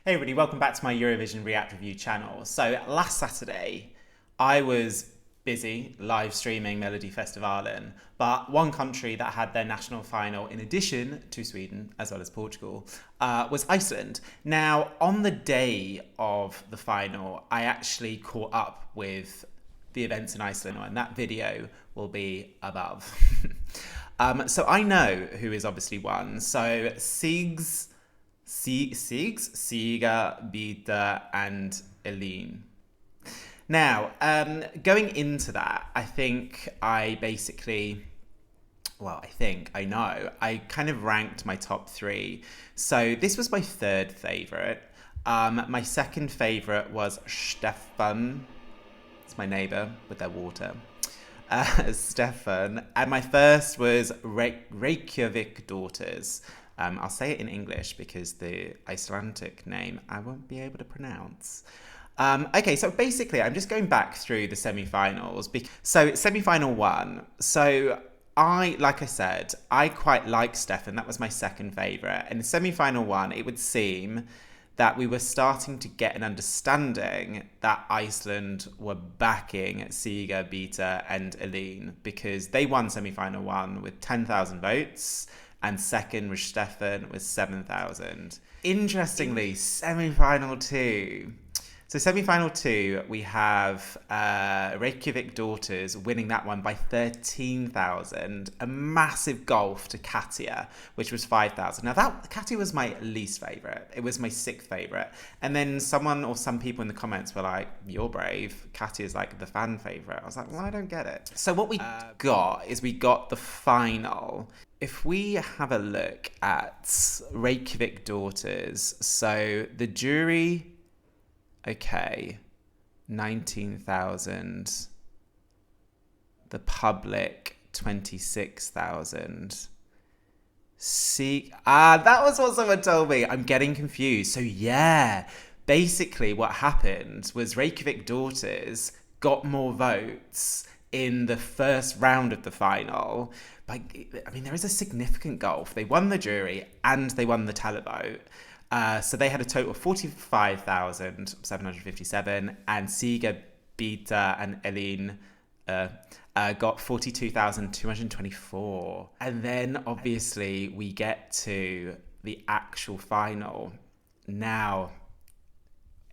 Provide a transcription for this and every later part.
Hey everybody, welcome back to my Eurovision React Review channel. So last Saturday, I was busy live streaming Melodifestivalen, but one country that had their national final in addition to Sweden, as well as Portugal, was Iceland. Now, on the day of the final, I actually caught up with the events in Iceland, and that video will be above. So I know who is obviously won. So Sigga Beta and Elín. Now, going into that, I kind of ranked my top three. So this was my third favourite. My second favourite was Stefan. It's my neighbour with their water. Stefan. And my first was Reykjavíkurdætur. I'll say it in English because the Icelandic name I won't be able to pronounce. Okay, so basically I'm just going back through the semi-finals. So semi-final one. So like I said, I quite like Stefan. That was my second favourite. And in semi-final one, it would seem that we were starting to get an understanding that Iceland were backing Sigga Beta and Elín because they won semi-final one with 10,000 votes. And second was Stefan with 7,000. Interestingly, semi-final two. So semi-final two, we have Reykjavíkurdætur winning that one by 13,000. A massive gulf to Katja, which was 5,000. Now Katja was my least favourite. It was my sixth favourite. And then some people in the comments were like, "You're brave. Katja's like the fan favourite." I was like, well, I don't get it. So what we got the final. If we have a look at Reykjavíkurdætur, so the jury, okay, 19,000. The public, 26,000. That was what someone told me. I'm getting confused. So yeah, basically what happened was Reykjavíkurdætur got more votes in the first round of the final. There is a significant gulf. They won the jury and they won the televote. So they had a total of 45,757, and Sigga Beta and Elín got 42,224. And then obviously we get to the actual final. Now,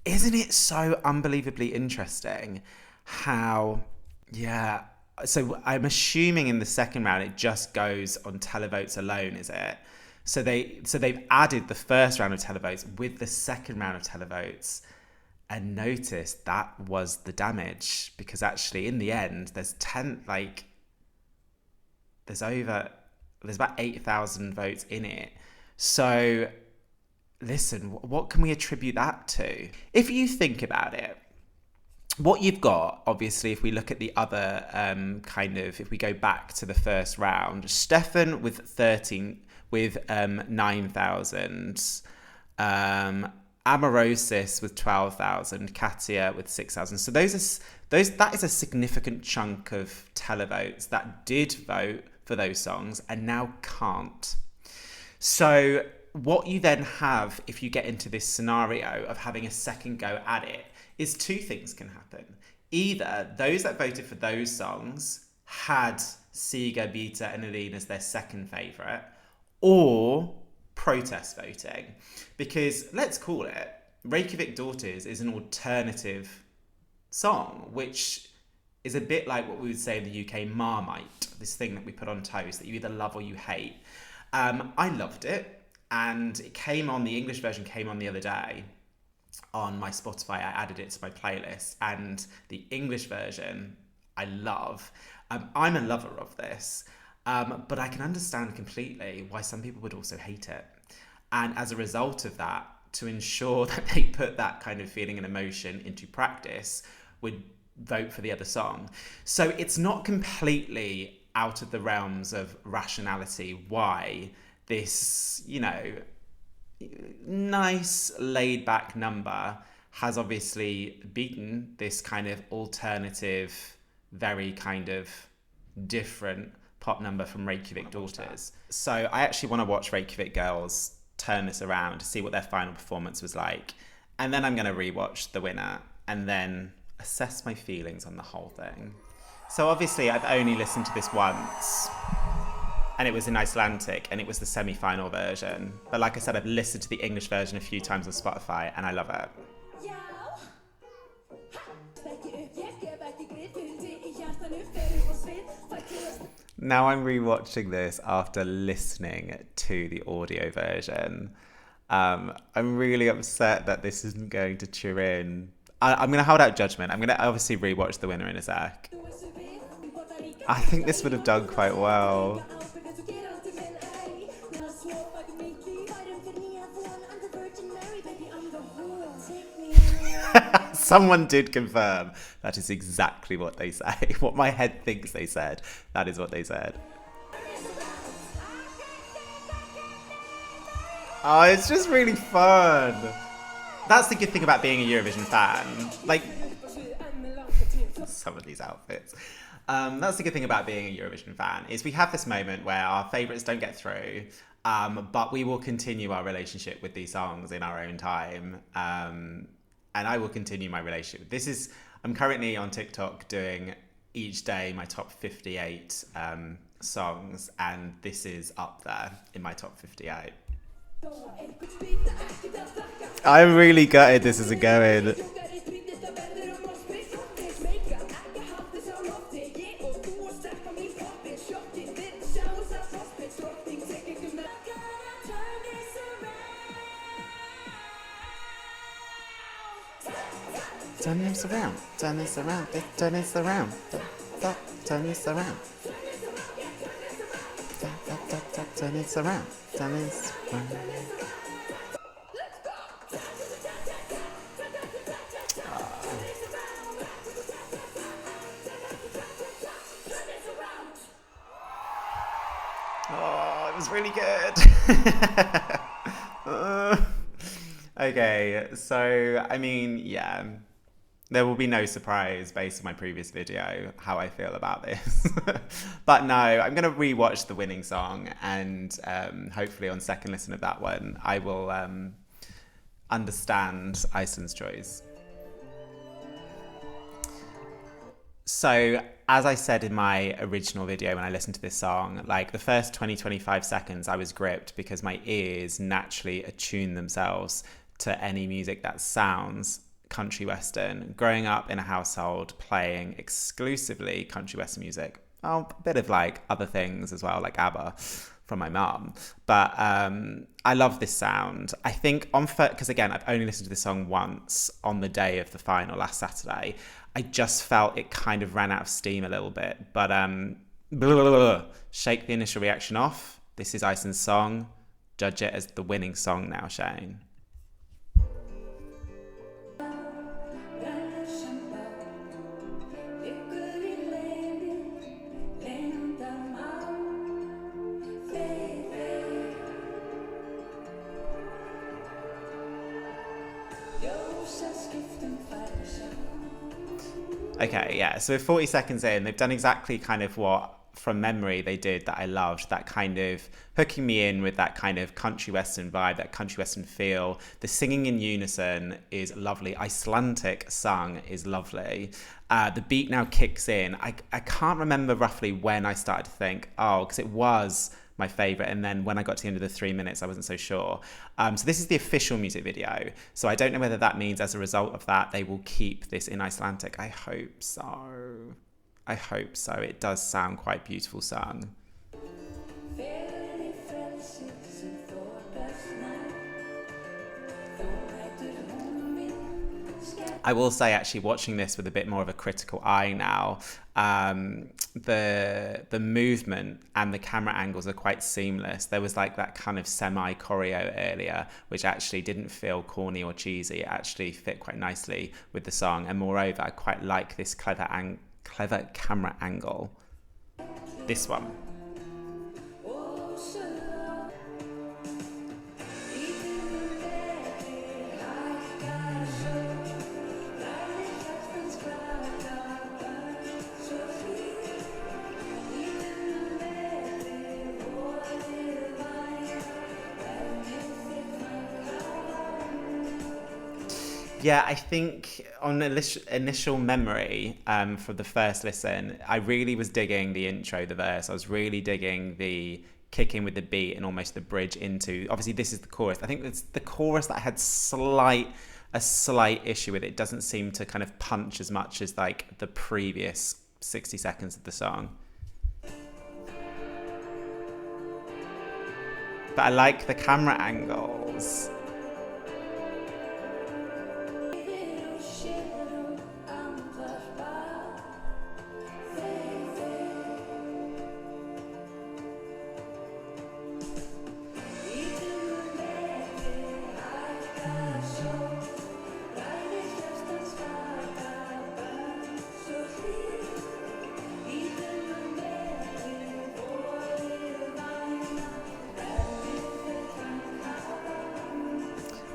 isn't it so unbelievably interesting how, yeah, so I'm assuming in the second round it just goes on televotes alone, is it? So they've added the first round of televotes with the second round of televotes, and notice that was the damage, because actually in the end there's about 8,000 votes in it. So listen, what can we attribute that to? If you think about it, what you've got, obviously, if we look at the other if we go back to the first round, Stefan with 9,000, Amorosis with 12,000, Katja with 6,000. So that is a significant chunk of televotes that did vote for those songs and now can't. So what you then have, if you get into this scenario of having a second go at it, is two things can happen. Either those that voted for those songs had Sigga Beta and Elín as their second favourite, or protest voting. Because let's call it, Reykjavíkurdætur is an alternative song, which is a bit like what we would say in the UK, Marmite, this thing that we put on toast that you either love or you hate. I loved it, and the English version came on the other day on my Spotify. I added it to my playlist, and the English version I love. I'm a lover of this, but I can understand completely why some people would also hate it. And as a result of that, to ensure that they put that kind of feeling and emotion into practice, would vote for the other song. So it's not completely out of the realms of rationality why this, nice laid back number has obviously beaten this kind of alternative, very kind of different pop number from Reykjavíkurdætur. So I actually want to watch Reykjavik Girls turn this around to see what their final performance was like. And then I'm going to rewatch the winner and then assess my feelings on the whole thing. So obviously I've only listened to this once, and it was in Icelandic, and it was the semi-final version. But like I said, I've listened to the English version a few times on Spotify, and I love it. Now I'm rewatching this after listening to the audio version. I'm really upset that this isn't going to Turin. I'm going to hold out judgment. I'm going to obviously rewatch the winner in a sec. I think this would have done quite well. Someone did confirm that is exactly what they say. What my head thinks they said, that is what they said. Oh, it's just really fun. That's the good thing about being a Eurovision fan. Like, some of these outfits. That's the good thing about being a Eurovision fan, is we have this moment where our favourites don't get through, but we will continue our relationship with these songs in our own time. And I will continue my relationship. I'm currently on TikTok doing each day my top 58 songs, and this is up there in my top 58. I'm really gutted this isn't going. Turn this around, turn this around, turn this around, turn this around. Turn this around, turn this around. Oh, it was really good. Okay, so, I mean, yeah. There will be no surprise based on my previous video how I feel about this. But no, I'm going to rewatch the winning song, and hopefully on second listen of that one, I will understand Iceland's choice. So, as I said in my original video when I listened to this song, like the first 20-25 seconds I was gripped because my ears naturally attune themselves to any music that sounds country western. Growing up in a household playing exclusively country western music, a bit of like other things as well, like ABBA from my mum, but I love this sound. I think because again I've only listened to this song once on the day of the final last Saturday, I just felt it kind of ran out of steam a little bit, but shake the initial reaction off. This is Iceland's song. Judge it as the winning song now, Shane. Okay, yeah, so 40 seconds in, they've done exactly kind of what, from memory, they did that I loved, that kind of hooking me in with that kind of country western vibe, that country western feel. The singing in unison is lovely. Icelandic sung is lovely. The beat now kicks in. I can't remember roughly when I started to think, oh, because it was my favourite, and then when I got to the end of the 3 minutes I wasn't so sure. So this is the official music video, so I don't know whether that means as a result of that they will keep this in Icelandic. I hope so. I hope so. It does sound quite beautiful sung. I will say, actually, watching this with a bit more of a critical eye now, the movement and the camera angles are quite seamless. There was like that kind of semi-choreo earlier, which actually didn't feel corny or cheesy. It actually fit quite nicely with the song. And moreover, I quite like this clever camera angle. This one. Yeah, I think on initial memory for the first listen, I really was digging the intro, the verse. I was really digging the kick in with the beat and almost the bridge into. Obviously, this is the chorus. I think it's the chorus that I had a slight issue with. It doesn't seem to kind of punch as much as like the previous 60 seconds of the song. But I like the camera angles.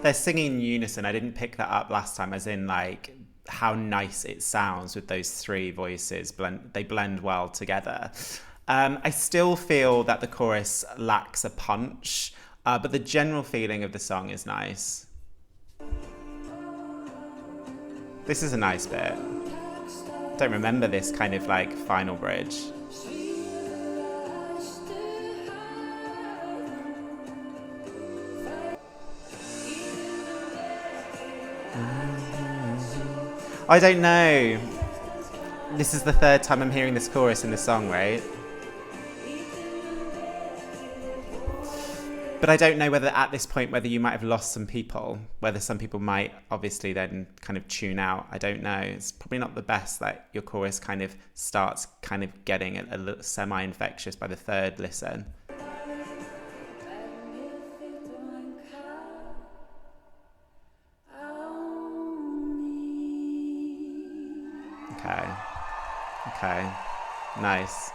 They're singing in unison. I didn't pick that up last time, as in like how nice it sounds with those three voices. They blend well together. I still feel that the chorus lacks a punch, but the general feeling of the song is nice. This is a nice bit. Don't remember this kind of like final bridge. I don't know. This is the third time I'm hearing this chorus in the song, right? But I don't know whether at this point, whether you might have lost some people, whether some people might obviously then kind of tune out. I don't know. It's probably not the best that your chorus kind of starts kind of getting a little semi-infectious by the third listen. Okay, nice.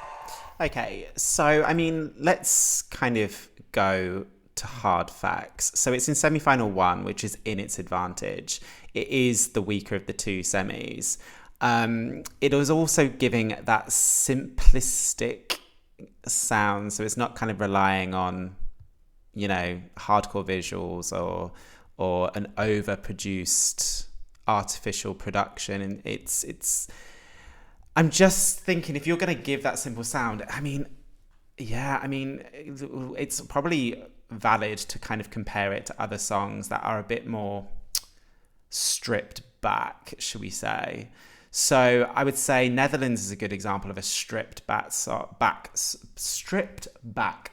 Okay, so I mean, let's kind of go to hard facts. So it's in semi-final one, which is in its advantage. It is the weaker of the two semis. It was also giving that simplistic sound, so it's not kind of relying on, you know, hardcore visuals or an overproduced artificial production. And it's I'm just thinking, if you're going to give that simple sound, it's probably valid to kind of compare it to other songs that are a bit more stripped back, shall we say. So I would say Netherlands is a good example of a stripped back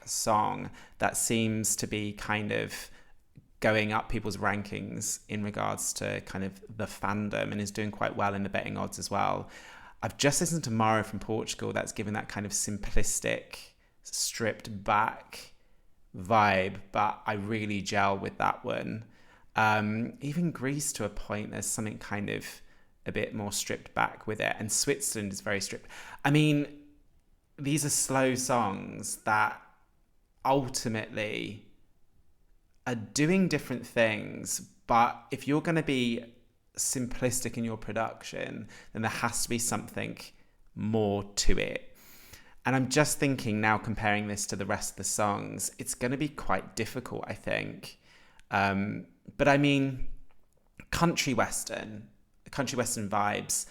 song that seems to be kind of going up people's rankings in regards to kind of the fandom, and is doing quite well in the betting odds as well. I've just listened to Mara from Portugal that's given that kind of simplistic, stripped back vibe, but I really gel with that one. Even Greece to a point, there's something kind of a bit more stripped back with it. And Switzerland is very stripped. I mean, these are slow songs that ultimately are doing different things, but if you're going to be simplistic in your production, then there has to be something more to it. And I'm just thinking now, comparing this to the rest of the songs, it's going to be quite difficult, I think. But I mean, country western vibes,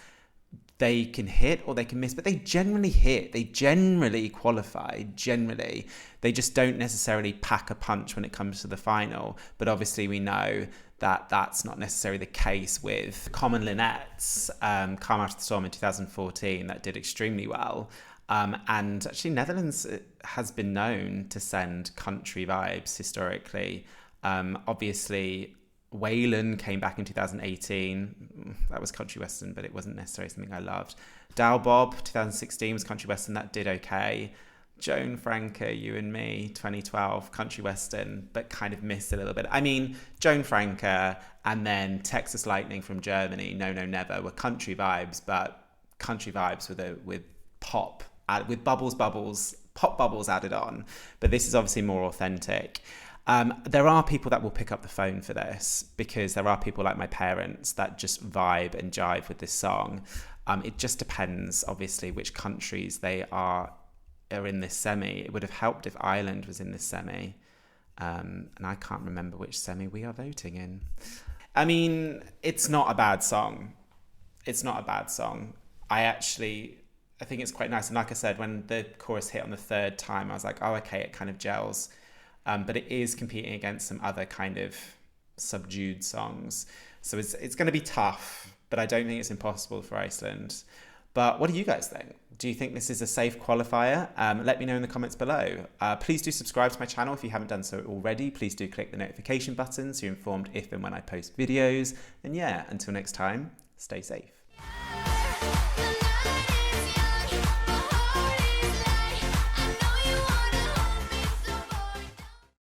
they can hit or they can miss, but they generally hit. They generally qualify, generally. They just don't necessarily pack a punch when it comes to the final. But obviously we know that that's not necessarily the case with Common Linnet's Calm After the Storm in 2014 that did extremely well. And actually Netherlands has been known to send country vibes historically. Obviously Waylon came back in 2018. That was country western, but it wasn't necessarily something I loved. Dal Bob 2016 was country western, that did okay. Joan Franca, You and Me 2012, country western, but kind of missed a little bit. I mean, Joan Franca and then Texas Lightning from Germany, No No Never, were country vibes, but country vibes with pop, with pop bubbles added on. But this is obviously more authentic. There are people that will pick up the phone for this, because there are people like my parents that just vibe and jive with this song. It just depends, obviously, which countries they are in this semi. It would have helped if Ireland was in this semi. And I can't remember which semi we are voting in. I mean, it's not a bad song. It's not a bad song. I think it's quite nice. And like I said, when the chorus hit on the third time, I was like, oh, okay, it kind of gels. But it is competing against some other kind of subdued songs. So it's going to be tough, but I don't think it's impossible for Iceland. But what do you guys think? Do you think this is a safe qualifier? Let me know in the comments below. Please do subscribe to my channel if you haven't done so already. Please do click the notification button so you're informed if and when I post videos. And yeah, until next time, stay safe.